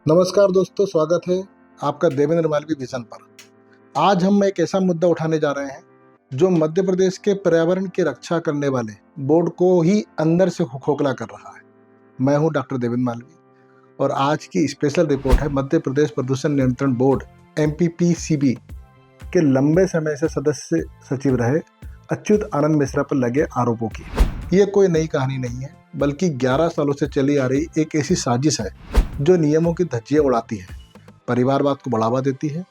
नमस्कार दोस्तों, स्वागत है आपका देवेंद्र मालवीय विजन पर। आज हम एक ऐसा मुद्दा उठाने जा रहे हैं जो मध्य प्रदेश के पर्यावरण की रक्षा करने वाले बोर्ड को ही अंदर से खोखला कर रहा है। मैं हूं डॉक्टर देवेंद्र मालवीय और आज की स्पेशल रिपोर्ट है मध्य प्रदेश प्रदूषण नियंत्रण बोर्ड MPPCB के लंबे समय से सदस्य सचिव रहे अच्युत आनंद मिश्रा पर लगे आरोपों की। ये कोई नई कहानी नहीं है, बल्कि 11 सालों से चली आ रही एक ऐसी साजिश है जो नियमों की धज्जियां उड़ाती है, परिवारवाद को बढ़ावा देती है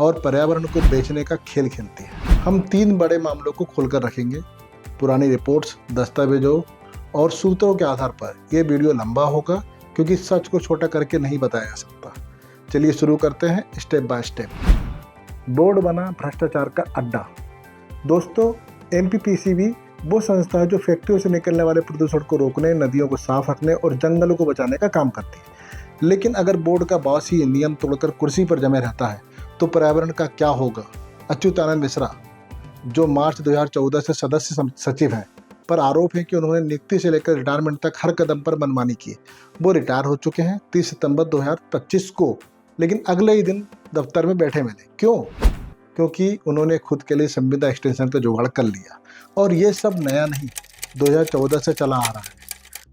और पर्यावरण को बेचने का खेल खेलती है। हम 3 बड़े मामलों को खोलकर रखेंगे। पुरानी रिपोर्ट्स, दस्तावेजों और सूत्रों के आधार पर यह वीडियो लंबा होगा, क्योंकि सच को छोटा करके नहीं बताया जा सकता। चलिए शुरू करते हैं स्टेप बाय स्टेप। बोर्ड बना भ्रष्टाचार का अड्डा। दोस्तों, MPPCB वो संस्था है जो फैक्ट्रियों से निकलने वाले प्रदूषण को रोकने, नदियों को साफ रखने और जंगलों को बचाने का काम करती है। लेकिन अगर बोर्ड का बॉस ही नियम तोड़कर कुर्सी पर जमे रहता है तो पर्यावरण का क्या होगा? अच्युत आनंद मिश्रा, जो मार्च 2014 से सदस्य सचिव हैं, पर आरोप है कि उन्होंने नियुक्ति से लेकर रिटायरमेंट तक हर कदम पर मनमानी की। वो रिटायर हो चुके हैं 30 सितंबर 2025 को, लेकिन अगले ही दिन दफ्तर में बैठे मिले। क्यों? क्योंकि उन्होंने खुद के लिए संविदा एक्सटेंशन का जुगाड़ कर लिया। और ये सब नया नहीं, 2014 से चला आ रहा है।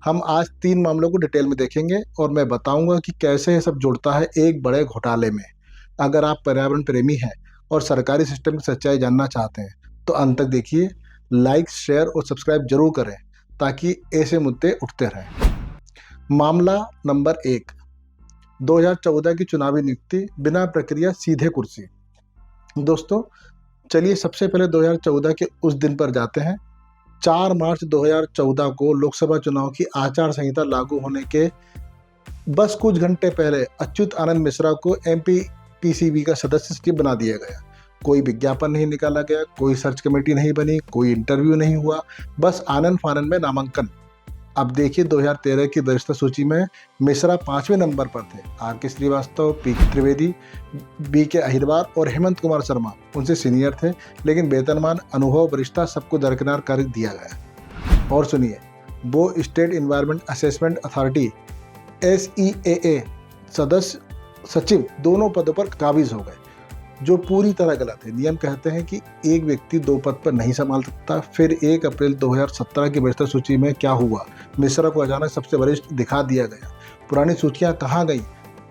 हम आज 3 मामलों को डिटेल में देखेंगे और मैं बताऊंगा कि कैसे ये सब जुड़ता है एक बड़े घोटाले में। अगर आप पर्यावरण प्रेमी हैं और सरकारी सिस्टम की सच्चाई जानना चाहते हैं तो अंत तक देखिए। लाइक, शेयर और सब्सक्राइब जरूर करें ताकि ऐसे मुद्दे उठते रहें। मामला नंबर 1, 2014 की चुनावी नियुक्ति, बिना प्रक्रिया सीधे कुर्सी। दोस्तों, चलिए सबसे पहले 2014 के उस दिन पर जाते हैं। 4 मार्च 2014 को लोकसभा चुनाव की आचार संहिता लागू होने के बस कुछ घंटे पहले अच्युत आनंद मिश्रा को MPPCB का सदस्य सचिव बना दिया गया। कोई विज्ञापन नहीं निकाला गया, कोई सर्च कमेटी नहीं बनी, कोई इंटरव्यू नहीं हुआ, बस आनंद फानंद में नामांकन। अब देखिए, 2013 की वरिष्ठ सूची में मिश्रा 5वें नंबर पर थे। RK Srivastava, P Trivedi, BK Ahirwar और हेमंत कुमार शर्मा उनसे सीनियर थे, लेकिन वेतनमान, अनुभव, वरिष्ठता सबको दरकिनार कर दिया गया। और सुनिए, वो state environment assessment authority SEAA सदस्य सचिव दोनों पदों पर काबिज हो गए, जो पूरी तरह गलत है। नियम कहते हैं कि एक व्यक्ति 2 पद पर नहीं संभाल सकता। फिर 1 अप्रैल 2017 की वरिष्ठ सूची में क्या हुआ? मिश्रा को अचानक सबसे वरिष्ठ दिखा दिया गया। पुरानी सूचियां कहाँ गई?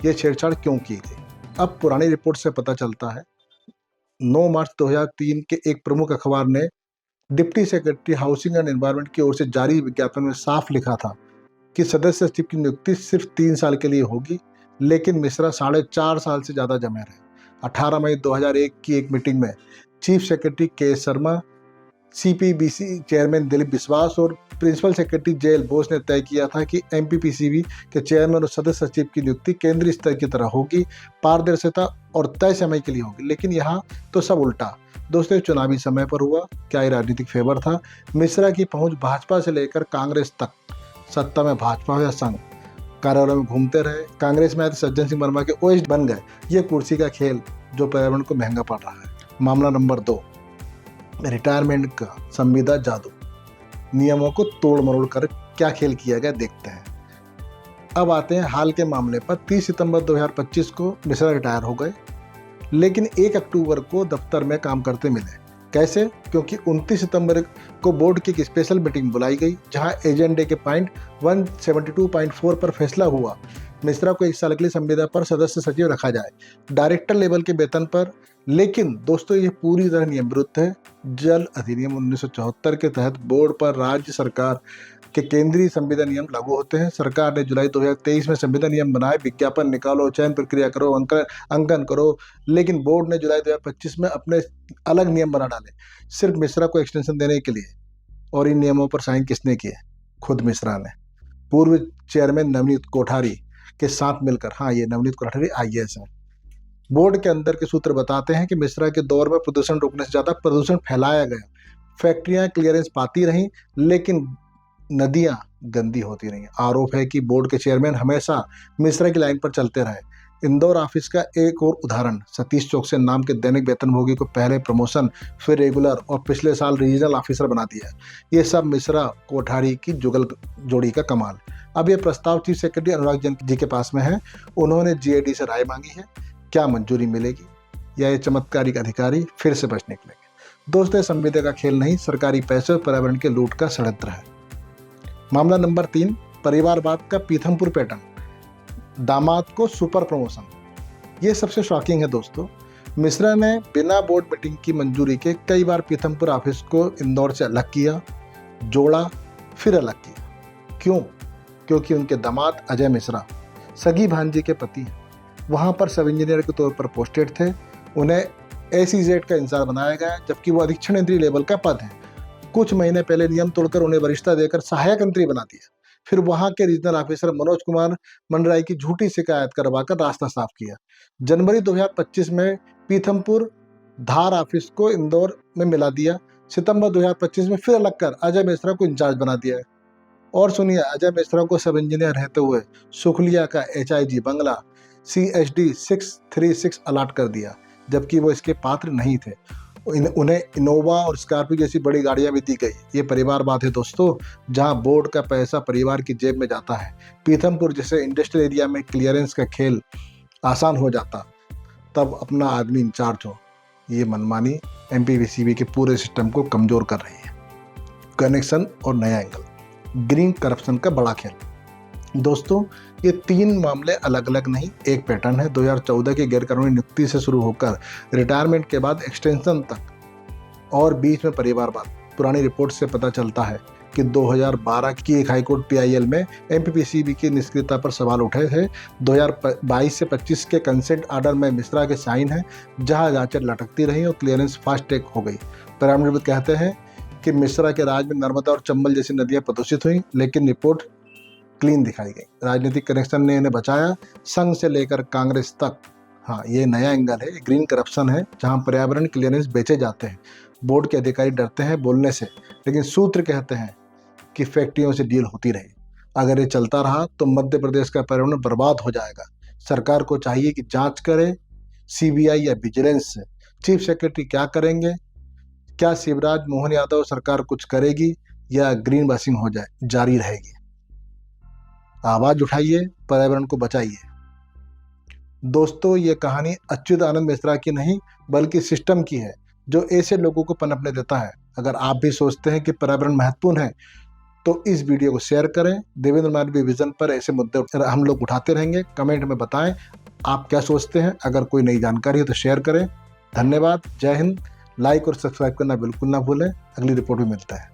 ये छेड़छाड़ क्यों की गई? अब पुरानी रिपोर्ट से पता चलता है। 9 मार्च 2003 के एक प्रमुख अखबार ने deputy secretary housing and environment की ओर से जारी विज्ञापन में साफ लिखा था कि सदस्य सचिव की नियुक्ति सिर्फ 3 साल के लिए होगी, लेकिन मिश्रा 4.5 साल से ज़्यादा जमे रहे। 18 मई 2001 की एक मीटिंग में chief secretary KS Sharma, CPBC chairman Dilip विश्वास और प्रिंसिपल सेक्रेटरी JL बोस ने तय किया था कि MPPCB के चेयरमैन और सदस्य सचिव की नियुक्ति केंद्रीय स्तर की तरह होगी, पारदर्शिता और तय समय के लिए होगी। लेकिन यहाँ तो सब उल्टा। दोस्तों, चुनावी समय पर हुआ। क्या ये राजनीतिक फेवर था? मिश्रा की पहुंच भाजपा से लेकर कांग्रेस तक, सत्ता में भाजपा या संघ, कार्यालय में घूमते रहे। कांग्रेस में आए तो सज्जन सिंह वर्मा के OS बन गए। ये कुर्सी का खेल जो पर्यावरण को महंगा पड़ रहा है। मामला नंबर 2, रिटायरमेंट का संविदा जादू। नियमों को तोड़ मरोड़ कर क्या खेल किया गया, देखते हैं। अब आते हैं हाल के मामले पर। 30 सितंबर 2025 को मिश्रा रिटायर हो गए, लेकिन 1 अक्टूबर को दफ्तर में काम करते मिले। कैसे? क्योंकि 29 सितंबर को बोर्ड की एक स्पेशल मीटिंग बुलाई गई, जहां एजेंडे के पॉइंट 172.4 पर फैसला हुआ मिश्रा को 1 साल के लिए संविदा पर सदस्य सचिव रखा जाए, डायरेक्टर लेवल के वेतन पर। लेकिन दोस्तों, ये पूरी तरह नियम विरुद्ध है। जल अधिनियम 1974 के तहत बोर्ड पर राज्य सरकार के केंद्रीय संविदा नियम लागू होते हैं। सरकार ने जुलाई 2023 में संविदा नियम बनाए। विज्ञापन निकालो, चयन प्रक्रिया करो, अंकन करो, लेकिन बोर्ड ने जुलाई 2025 में अपने अलग नियम बना डाले, सिर्फ मिश्रा को एक्सटेंशन देने के लिए। और इन नियमों पर साइन किसने किए? खुद मिश्रा ने, पूर्व चेयरमैन नवनीत कोठारी के साथ मिलकर। हाँ, ये नवनीत कोठारी IAS है। बोर्ड के अंदर के सूत्र बताते हैं कि मिश्रा के दौर में प्रदूषण रोकने से ज्यादा प्रदूषण फैलाया गया। फैक्ट्रियां क्लियरेंस पाती रहीं, लेकिन नदियां गंदी होती रहीं। आरोप है कि बोर्ड के चेयरमैन हमेशा मिश्रा की लाइन पर चलते रहे। इंदौर ऑफिस का एक और उदाहरण, सतीश चौकसे नाम के दैनिक वेतनभोगी को पहले प्रमोशन, फिर रेगुलर और पिछले साल रीजनल ऑफिसर बना दिया। ये सब मिश्रा कोठारी की जुगल जोड़ी का कमाल। अब ये प्रस्ताव चीफ सेक्रेटरी अनुराग जैन जी के पास में है। उन्होंने जीएडी से राय मांगी है, क्या मंजूरी मिलेगी या ये चमत्कारिक अधिकारी फिर से बच निकलेंगे। दोस्तों, संविदा का खेल नहीं, सरकारी पैसे और पर्यावरण के लूट का षड्यंत्र है। मामला नंबर 3, परिवारवाद का पीथमपुर पैटर्न, दामाद को सुपर प्रमोशन। ये सबसे शॉकिंग है दोस्तों। मिश्रा ने बिना बोर्ड मीटिंग की मंजूरी के कई बार पीथमपुर ऑफिस को इंदौर से अलग किया, जोड़ा, फिर अलग किया। क्यों? क्योंकि उनके दामाद अजय मिश्रा सगी भांजी के पति हैं, वहाँ पर सब इंजीनियर के तौर पर पोस्टेड थे। उन्हें एसीजेड का इंचार्ज बनाया गया, जबकि वो अधीक्षण यंत्री लेवल का पद है। कुछ महीने पहले नियम तोड़कर उन्हें वरिष्ठता देकर सहायक यंत्री बना दिया। फिर वहां के रीजनल ऑफिसर मनोज कुमार मंडराई की झूठी शिकायत करवाकर रास्ता साफ किया। जनवरी 2025 में पीथमपुर धार ऑफिस को इंदौर में मिला दिया। सितंबर 2025 में फिर अलग कर अजय मिश्रा को इंचार्ज बना दिया है। और सुनिए, अजय मिश्रा को सब इंजीनियर रहते हुए सुखलिया का HIG बंगला CHD 636 अलॉट कर दिया, जबकि वो इसके पात्र नहीं थे। उन्हें इनोवा और स्कॉर्पियो जैसी बड़ी गाड़ियां भी दी गई। ये परिवारवाद है दोस्तों, जहां बोर्ड का पैसा परिवार की जेब में जाता है। पीथमपुर जैसे इंडस्ट्रियल एरिया में क्लियरेंस का खेल आसान हो जाता, तब अपना आदमी इंचार्ज हो। ये मनमानी MPVCB के पूरे सिस्टम को कमजोर कर रही है। कनेक्शन और नया एंगल, ग्रीन करप्शन का बड़ा खेल। दोस्तों, ये 3 मामले अलग अलग नहीं, एक पैटर्न है। 2014 की गैरकानूनी नियुक्ति से शुरू होकर रिटायरमेंट के बाद एक्सटेंशन तक और बीच में परिवारवाद। पुरानी रिपोर्ट से पता चलता है कि 2012 की एक हाईकोर्ट PIL में MPVCB की निष्क्रियता पर सवाल उठे थे। 2022 से 25 के कंसेंट ऑर्डर में मिश्रा के साइन है, जहां जांचें लटकती रही और क्लियरेंस फास्ट ट्रैक हो गई। पर्यावरण कहते हैं कि मिश्रा के राज में नर्मदा और चंबल जैसी नदियां प्रदूषित हुई, लेकिन रिपोर्ट क्लीन दिखाई गई। राजनीतिक कनेक्शन ने इन्हें बचाया, संघ से लेकर कांग्रेस तक। हाँ, ये नया एंगल है, ग्रीन करप्शन है, जहां पर्यावरण क्लियरेंस बेचे जाते हैं। बोर्ड के अधिकारी डरते हैं बोलने से, लेकिन सूत्र कहते हैं कि फैक्ट्रियों से डील होती रही। अगर ये चलता रहा तो मध्य प्रदेश का पर्यावरण बर्बाद हो जाएगा। सरकार को चाहिए कि जांच करे, CBI या विजिलेंस से। चीफ सेक्रेटरी क्या करेंगे? क्या शिवराज मोहन यादव सरकार कुछ करेगी या ग्रीन वॉशिंग हो जाए जारी रहेगी? आवाज उठाइए, पर्यावरण को बचाइए। दोस्तों, ये कहानी अच्युतानंद मिश्रा की नहीं बल्कि सिस्टम की है, जो ऐसे लोगों को पनपने देता है। अगर आप भी सोचते हैं कि पर्यावरण महत्वपूर्ण है तो इस वीडियो को शेयर करें। देवेंद्र मालवीय विजन पर ऐसे मुद्दे हम लोग उठाते रहेंगे। कमेंट में बताएं आप क्या सोचते हैं। अगर कोई नई जानकारी है तो शेयर करें। धन्यवाद। जय हिंद। लाइक और सब्सक्राइब करना बिल्कुल ना भूलें। अगली रिपोर्ट में मिलता है।